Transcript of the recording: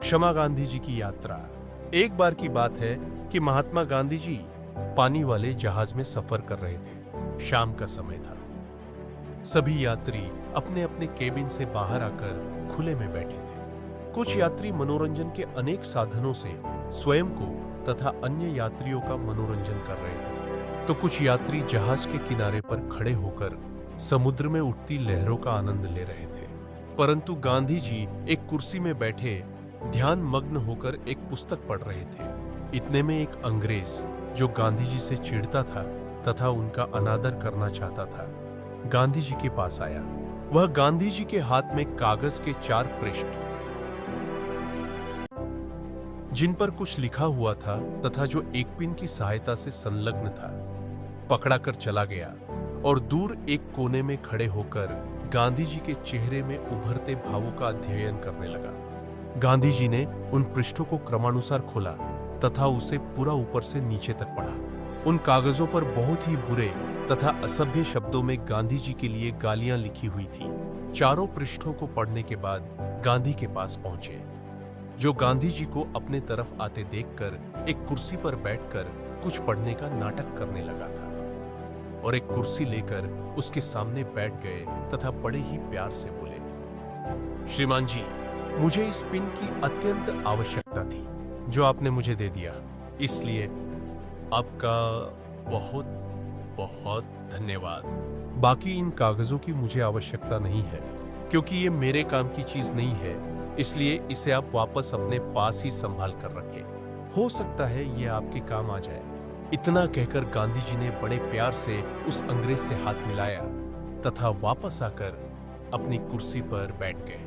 क्षमा गांधी जी की यात्रा। एक बार की बात है कि महात्मा गांधी जी पानी वाले जहाज में सफर कर रहे थे। शाम का समय था। सभी यात्री अपने अपने केबिन से बाहर आकर खुले में बैठे थे। कुछ यात्री मनोरंजन के अनेक साधनों से स्वयं को तथा अन्य यात्रियों का मनोरंजन कर रहे थे, तो कुछ यात्री जहाज के किनारे पर खड़े होकर समुद्र में उठती लहरों का आनंद ले रहे थे। परंतु गांधी जी एक कुर्सी में बैठे ध्यान मग्न होकर एक पुस्तक पढ़ रहे थे। इतने में एक अंग्रेज जो गांधी जी से चिढ़ता था तथा उनका अनादर करना चाहता था, गांधी जी के पास आया। वह गांधी जी के हाथ में कागज के 4 पृष्ठ जिन पर कुछ लिखा हुआ था तथा जो एक पिन की सहायता से संलग्न था, पकड़ा कर चला गया और दूर एक कोने में खड़े होकर गांधी जी के चेहरे में उभरते भावों का अध्ययन करने लगा। गांधी जी ने उन पृष्ठों को क्रमानुसार खोला तथा उसे पूरा ऊपर से नीचे तक पढ़ा। उन कागजों पर बहुत ही बुरे तथा असभ्य शब्दों में गांधी जी के लिए गालियां लिखी हुई थी। चारों पृष्ठों को पढ़ने के बाद गांधी के पास पहुंचे, जो गांधी जी को अपने तरफ आते देखकर एक कुर्सी पर बैठकर कुछ पढ़ने का नाटक करने लगा था और एक कुर्सी लेकर उसके सामने बैठ गए तथा बड़े ही प्यार से बोले, श्रीमान जी, मुझे इस पिन की अत्यंत आवश्यकता थी जो आपने मुझे दे दिया, इसलिए आपका बहुत बहुत धन्यवाद। बाकी इन कागजों की मुझे आवश्यकता नहीं है, क्योंकि ये मेरे काम की चीज नहीं है, इसलिए इसे आप वापस अपने पास ही संभाल कर रखें। हो सकता है ये आपके काम आ जाए। इतना कहकर गांधी जी ने बड़े प्यार से उस अंग्रेज से हाथ मिलाया तथा वापस आकर अपनी कुर्सी पर बैठ गए।